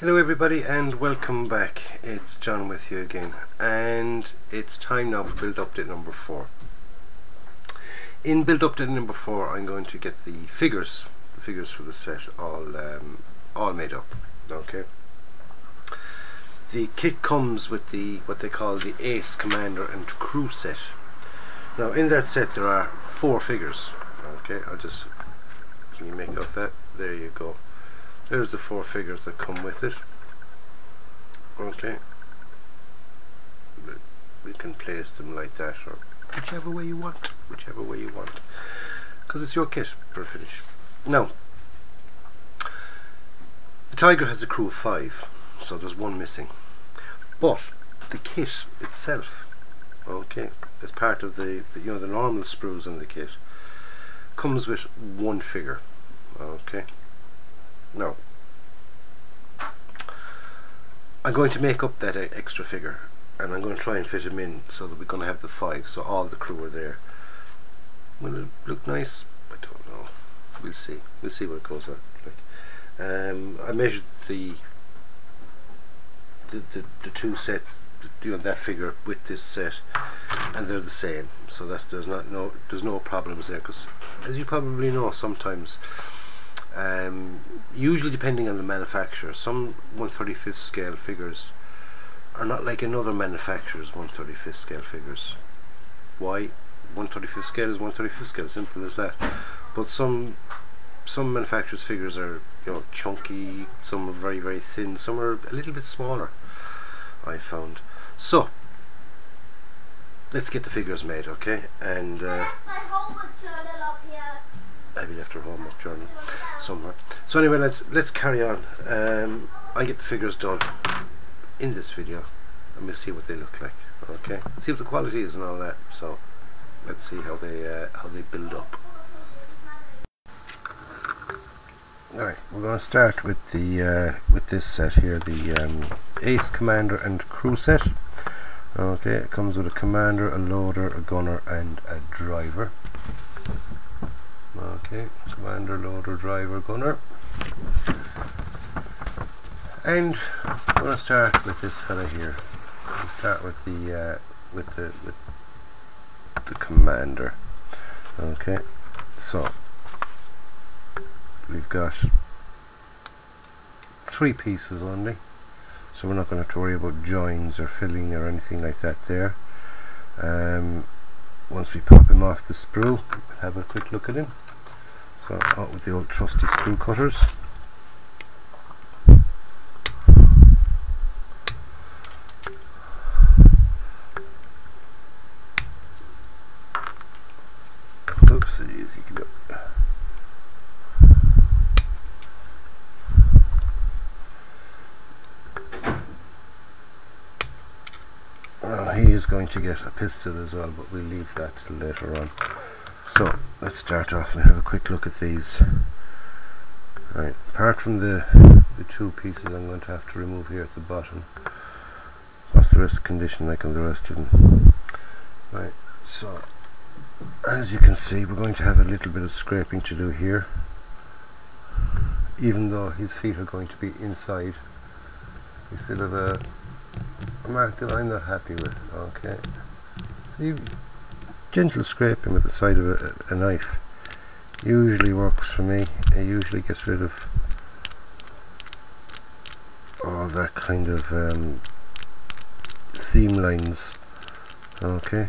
Hello everybody and welcome back. It's John with you again, and it's time now for build update number 4. In build update number 4 I'm going to get the figures for the set all made up. Okay. The kit comes with what they call the Ace Commander and Crew set. Now in that set there are 4 figures. Okay, can you make out that? There you go. There's the 4 figures that come with it. Okay, but we can place them like that, or whichever way you want, because it's your kit for a finish. Now, the Tiger has a crew of 5, so there's 1 missing. But the kit itself, okay, as part of the the normal sprues in the kit, comes with 1 figure. Okay. Now, I'm going to make up that extra figure, and I'm going to try and fit him in so that we're going to have the 5, so all the crew are there. Will it look nice? I don't know. We'll see. We'll see what it goes on like. I measured the 2 sets, that figure with this set, and they're the same. So there's no problems there, because as you probably know, sometimes. Usually depending on the manufacturer, some 1/35 scale figures are not like another manufacturer's 1/35 scale figures. Why? 1/35 scale is 1/35 scale, simple as that. But some manufacturers' figures are chunky, some are very, very thin, some are a little bit smaller, I found. So let's get the figures made, okay? And maybe left her homework journal somewhere. So anyway, let's carry on. I'll get the figures done in this video, and we'll see what they look like. Okay, see what the quality is and all that. So let's see how they build up. All right, we're going to start with this set here, the Ace Commander and Crew set. Okay, it comes with a commander, a loader, a gunner, and a driver. Okay, commander, loader, driver, gunner. And we're going to start with this fella here. We'll start with the commander. Okay, so we've got 3 pieces only, so we're not going to have to worry about joins or filling or anything like that there. Once we pop him off the sprue, we'll have a quick look at him. So out with the old trusty sprue cutters. Oops, easy go. He is going to get a pistol as well, but we'll leave that till later on. So let's start off and have a quick look at these. Right, apart from the 2 pieces I'm going to have to remove here at the bottom. What's the rest of the condition like on the rest of them? Right, so as you can see, we're going to have a little bit of scraping to do here, even though his feet are going to be inside. We still have a mark that I'm not happy with. Okay, so gentle scraping with the side of a knife usually works for me. It usually gets rid of all that kind of seam lines. Okay,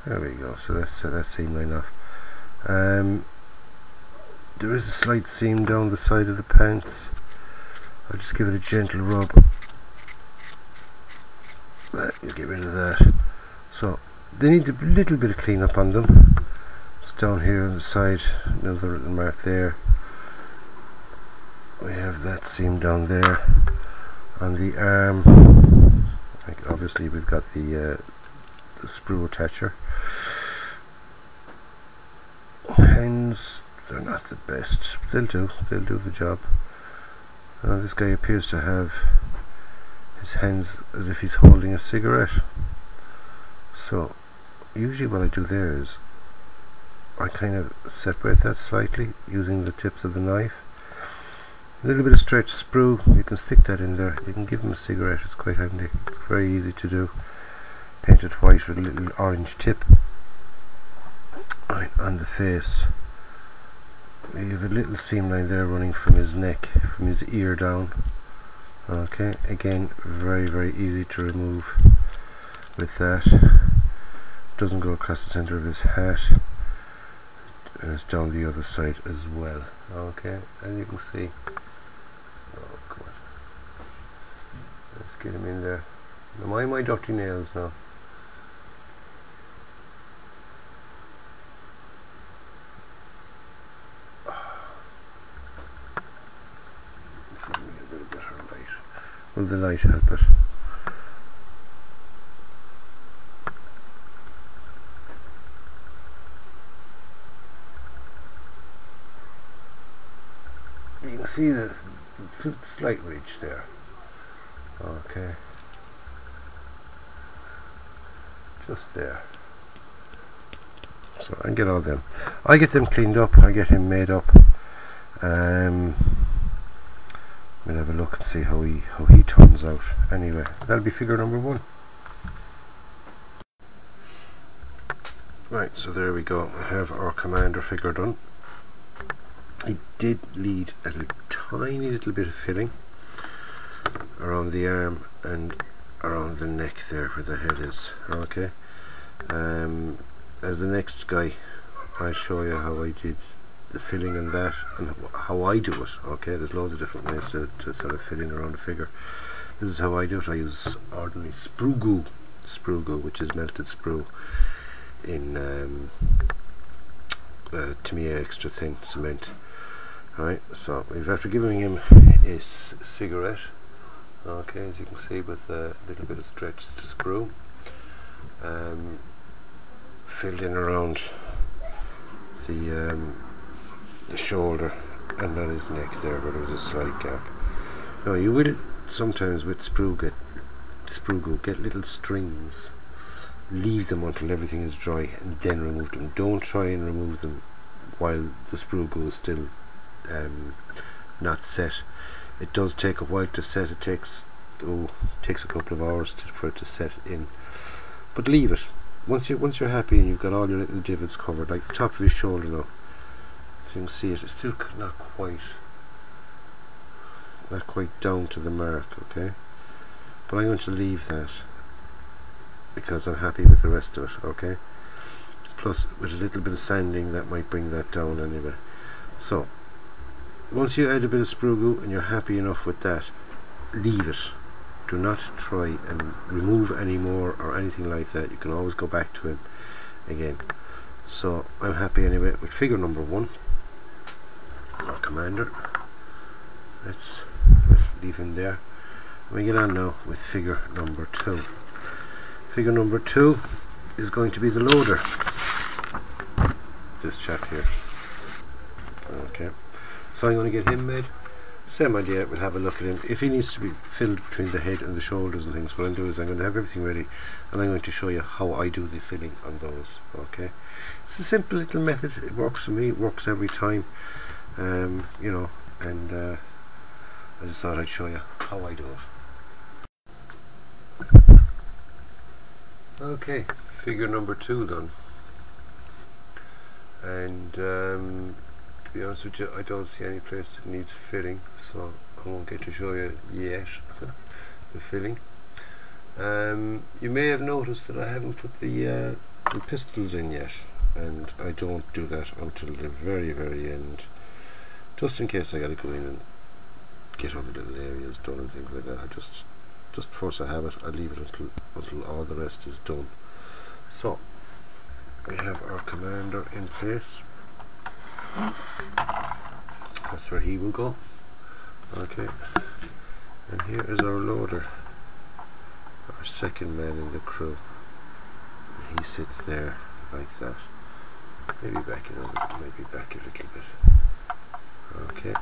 there we go. So that's that seam line off. There is a slight seam down the side of the pants. I'll just give it a gentle rub. You'll get rid of that. So they need a little bit of clean up on them. It's down here on the side, another little mark there. We have that seam down there on the arm. Obviously we've got the sprue attacher. Hands, they're not the best. They'll do the job. This guy appears to have his hands as if he's holding a cigarette. So usually what I do there is I kind of separate that slightly using the tips of the knife. A little bit of stretch sprue, you can stick that in there. You can give them a cigarette, it's quite handy. It's very easy to do. Painted white with a little orange tip. Right, on the face. You have a little seam line there running from his neck, from his ear down. Okay, again, very, very easy to remove with that. Doesn't go across the centre of his hat. And it's down the other side as well. Okay, as you can see. Oh, come on. Let's get him in there. Now mind my dirty nails now. Let's see if we get a bit better light. Will the light help it? You can see the slight ridge there. Okay. Just there. So I get all them. I get them cleaned up. I get him made up. We'll have a look and see how he turns out. Anyway, that'll be figure number 1. Right, so there we go. I have our commander figure done. I did lead a tiny little bit of filling around the arm and around the neck there where the head is. Okay. As the next guy, I'll show you how I did the filling and that, and how I do it. Okay, there's loads of different ways to sort of fill in around a figure. This is how I do it. I use ordinary sprue goo, which is melted sprue in TAMIYA extra thin cement. Right, so we've after giving him a cigarette, okay, as you can see, with a little bit of stretched sprue, filled in around the shoulder and on his neck there where there was a slight gap. Now you will sometimes with sprue goo get little strings. Leave them until everything is dry and then remove them. Don't try and remove them while the sprue goo is still not set. It does take a while to set. It takes a couple of hours for it to set in, but leave it. Once you're happy and you've got all your little divots covered, like the top of his shoulder now, if you can see it's still not quite down to the mark, okay, but I'm going to leave that because I'm happy with the rest of it. Okay, plus with a little bit of sanding that might bring that down anyway. So once you add a bit of sprue goo and you're happy enough with that, leave it. Do not try and remove any more or anything like that. You can always go back to him again. So I'm happy anyway with figure number 1, our commander. Let's leave him there. We get on now with figure number 2. Figure number 2 is going to be the loader. This chap here. Okay. So I'm going to get him made. Same idea, we'll have a look at him. If he needs to be filled between the head and the shoulders and things, what I'm doing is I'm going to have everything ready and I'm going to show you how I do the filling on those. Okay, it's a simple little method. It works for me, it works every time. You know, and I just thought I'd show you how I do it. Okay, figure number 2 done. And to be honest with you, I don't see any place that needs filling, so I won't get to show you yet the filling. You may have noticed that I haven't put the pistols in yet, and I don't do that until the very, very end, just in case I gotta go in and get other little areas done and things like that. I just force a habit. I leave it until all the rest is done. So we have our commander in place. That's where he will go. Okay, and here is our loader, our second man in the crew. And he sits there like that. Maybe back a little bit. Okay,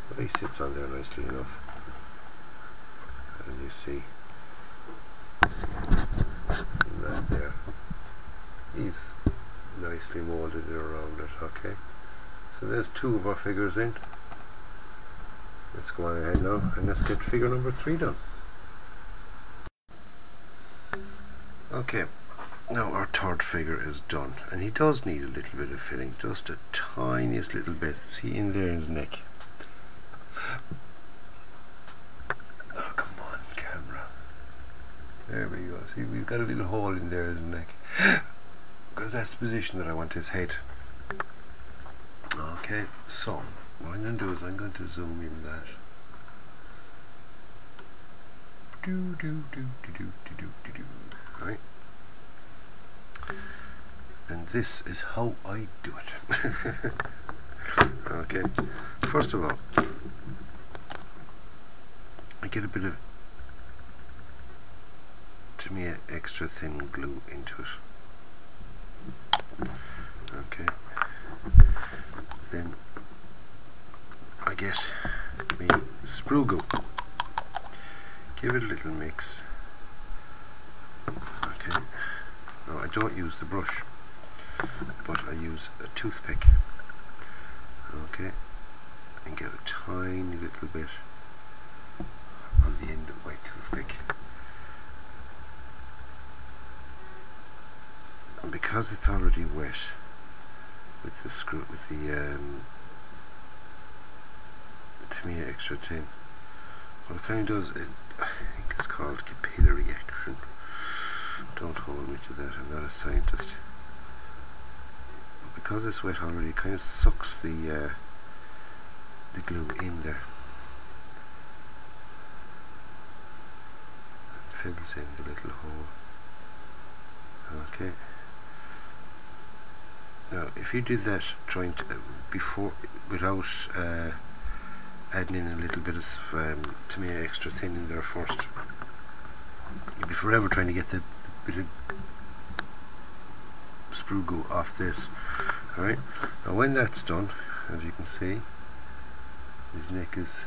well, he sits on there nicely enough, as you see. And that there, he's nicely moulded it around it. Okay, so there's 2 of our figures in. Let's go on ahead now and let's get figure number 3 done. Okay, now our 3rd figure is done, and he does need a little bit of filling, just a tiniest little bit. See in there in his neck. Oh, come on, camera. There we go. See, we've got a little hole in there in his neck, because that's the position that I want his head. Okay, so what I'm going to do is I'm going to zoom in that. Right, and this is how I do it. Okay, first of all, I get a bit of TAMIYA extra thin glue into it. Okay, then I get me sprue glue. Give it a little mix. Okay, now I don't use the brush, but I use a toothpick. Okay, and get a tiny little bit on the end of my toothpick. And because it's already wet with the screw, with the TAMIYA extra tin, what it kind of does, I think it's called capillary action. Don't hold me to that, I'm not a scientist. But because it's wet already, it kind of sucks the glue in there. Fills in the little hole. Okay. Now, if you did that trying to before, without adding in a little bit of TAMIYA extra thin in there first, you'd be forever trying to get the bit of sprue glue off this. Alright, now when that's done, as you can see, his neck is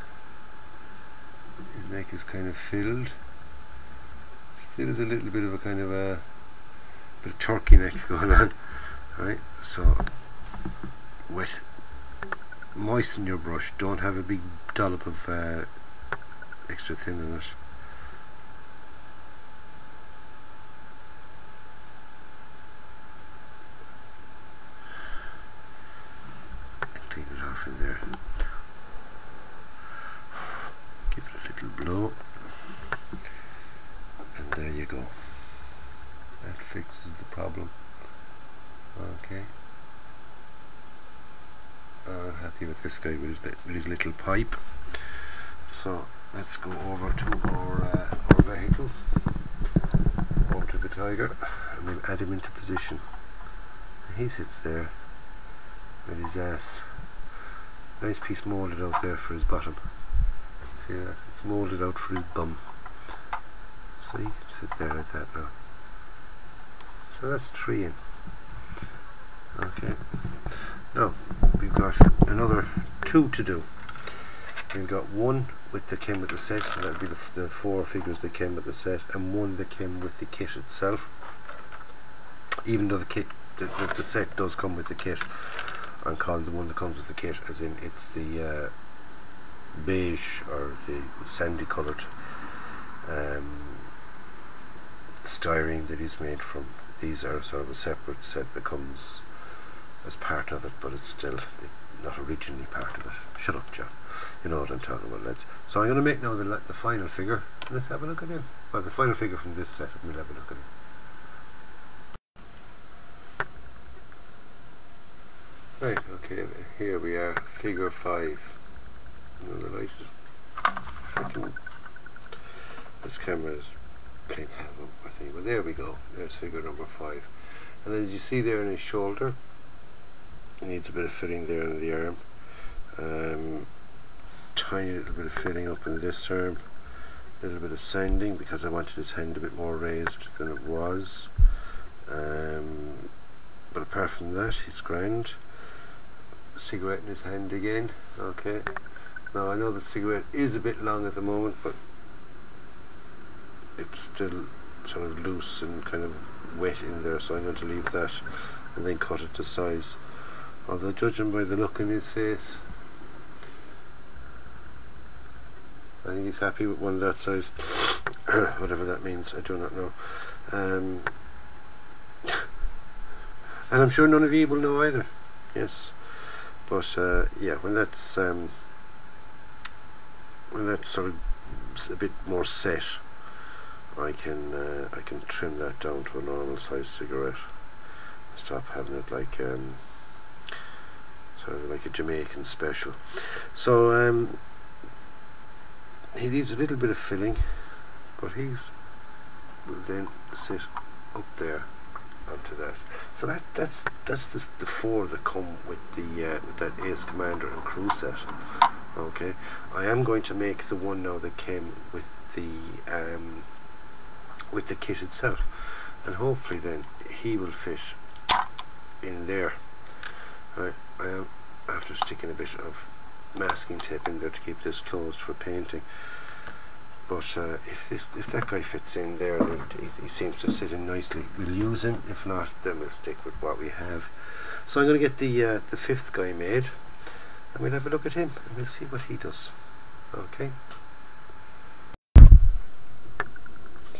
kind of filled. Still has a little bit of a kind of a bit of turkey neck going on. Alright, so moisten your brush, don't have a big dollop of extra thin in it. And clean it off in there. Give it a little blow, and there you go. That fixes the problem. Okay. I'm happy with this guy with his little pipe. So let's go over to our vehicle, over to the tiger, and we'll add him into position. And he sits there with his ass. Nice piece moulded out there for his bottom. See that? It's moulded out for his bum. So he can sit there like that now. So that's 3 in. Okay. Now we've got another 2 to do. We've got 1 that came with the set, and that'll be the 4 figures that came with the set, and 1 that came with the kit itself. Even though the set does come with the kit, I'm calling the one that comes with the kit as in it's the beige or the sandy coloured styrene that is made from. These are sort of a separate set that comes as part of it, but it's still not originally part of it. Shut up, John. You know what I'm talking about, lads. So I'm going to make now the final figure. Let's have a look at him. Well, the final figure from this set, and we'll have a look at him. Right, okay, here we are, figure 5. You know, the light is fucking... This camera is playing havoc, I think. But there we go. There's figure number 5. And as you see there in his shoulder, it needs a bit of filling there in the arm. Tiny little bit of filling up in this arm. A little bit of sanding because I wanted his hand a bit more raised than it was. But apart from that, he's grand. Cigarette in his hand again. Okay. Now I know the cigarette is a bit long at the moment, but it's still sort of loose and kind of wet in there, so I'm going to leave that and then cut it to size. Although judging by the look in his face, I think he's happy with one that size. Whatever that means, I do not know. And I'm sure none of you will know either. Yes, but yeah, when that's sort of a bit more set, I can trim that down to a normal size cigarette. Stop having it like sort of like a Jamaican special. So he needs a little bit of filling, but he will then sit up there onto that. So that's the four that come with the with that Ace Commander and Crew set. Okay, I am going to make the one now that came with the kit itself, and hopefully then he will fit in there. Right, I am after sticking a bit of masking tape in there to keep this closed for painting. But if that guy fits in there and he seems to sit in nicely, we'll use him. If not, then we'll stick with what we have. So I'm going to get the fifth guy made, and we'll have a look at him and we'll see what he does. Okay.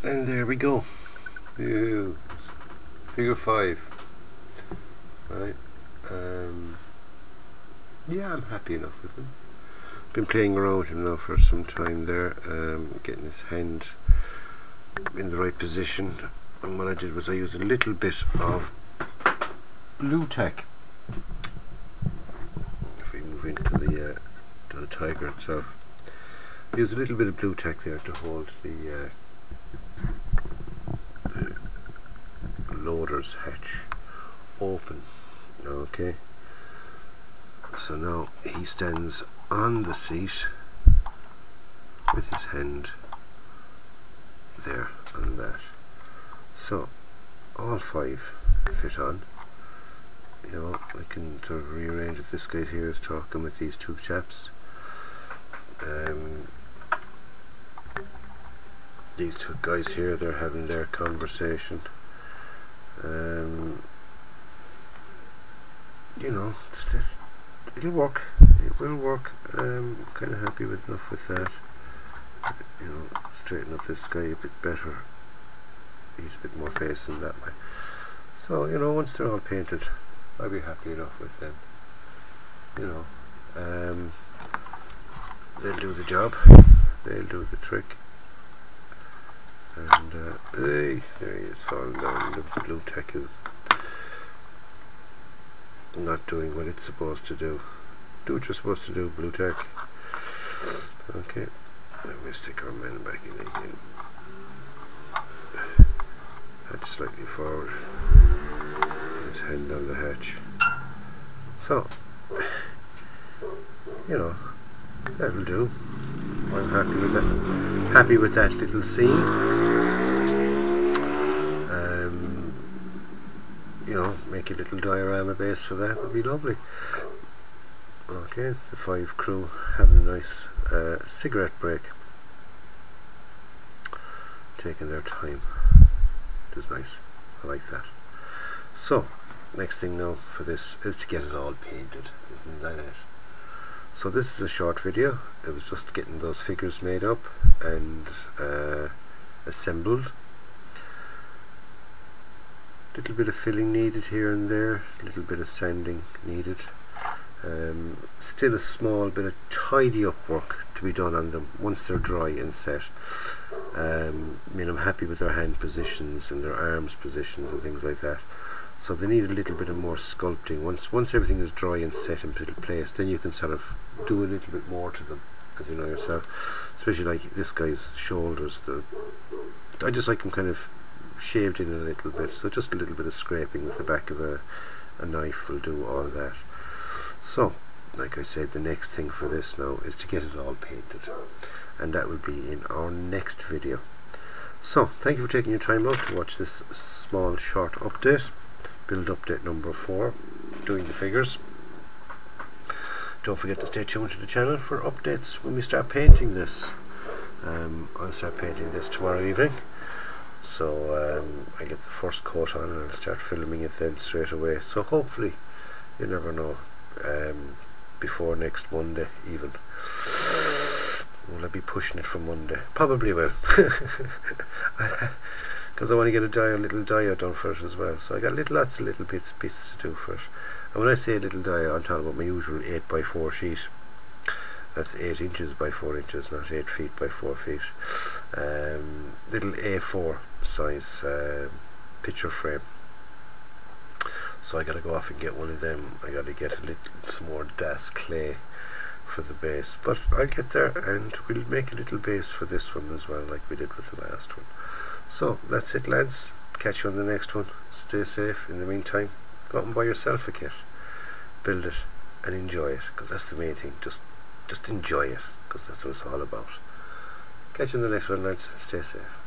And there we go. Ew. Figure 5. Right. Yeah, I'm happy enough with him. Been playing around with him now for some time there, getting his hand in the right position. And what I did was I used a little bit of blue tack. If we move into the tiger itself, use a little bit of blue tack there to hold the loader's hatch open. Okay, so now he stands on the seat with his hand there on that. So all 5 fit on. You know, I can sort of rearrange it. This guy here is talking with these 2 chaps. These 2 guys here, they're having their conversation. You know, it'll work. It will work. I'm kind of happy with enough with that. You know, straighten up this guy a bit better. He's a bit more facing that way. So, you know, once they're all painted, I'll be happy enough with them. You know, they'll do the job. They'll do the trick. And hey, there he is falling down. The blue tack is not doing what it's supposed to do. Do what you're supposed to do, blue tack. Okay, let me stick our man back in again. Hatch slightly forward. His hand on the hatch. So, you know, that'll do. I'm happy with that. Happy with that little scene. You know, make a little diorama base for that would be lovely. Okay, the 5 crew having a nice cigarette break, taking their time. It is nice. I like that. So, next thing now for this is to get it all painted. Isn't that it? So this is a short video. It was just getting those figures made up and assembled. Little bit of filling needed here and there, a little bit of sanding needed. Still a small bit of tidy up work to be done on them once they're dry and set. I mean, I'm happy with their hand positions and their arms positions and things like that. So they need a little bit of more sculpting. Once everything is dry and set into place, then you can sort of do a little bit more to them, as you know yourself. Especially like this guy's shoulders. I just like them kind of shaved in a little bit, so just a little bit of scraping with the back of a knife will do all that. So, like I said, the next thing for this now is to get it all painted, and that will be in our next video. So, thank you for taking your time out to watch this small short update, build update number 4, doing the figures. Don't forget to stay tuned to the channel for updates when we start painting this. I'll start painting this tomorrow evening. So I get the first coat on and I'll start filming it then straight away. So hopefully, you never know, before next Monday even. Will I be pushing it for Monday? Probably will. Because I want to get a little dia done for it as well. So I got lots of little bits to do for it. And when I say little dia, I'm talking about my usual 8x4 sheet. That's 8 inches by 4 inches, not 8 feet by 4 feet. Little A4 size picture frame. So I got to go off and get one of them. I got to get some more Das clay for the base, but I'll get there, and we'll make a little base for this one as well, like we did with the last one. So that's it, lads. Catch you on the next one. Stay safe. In the meantime, go out and buy yourself a kit, build it and enjoy it, because that's the main thing. Just enjoy it, because that's what it's all about. Catch you on the next one, lads. Stay safe.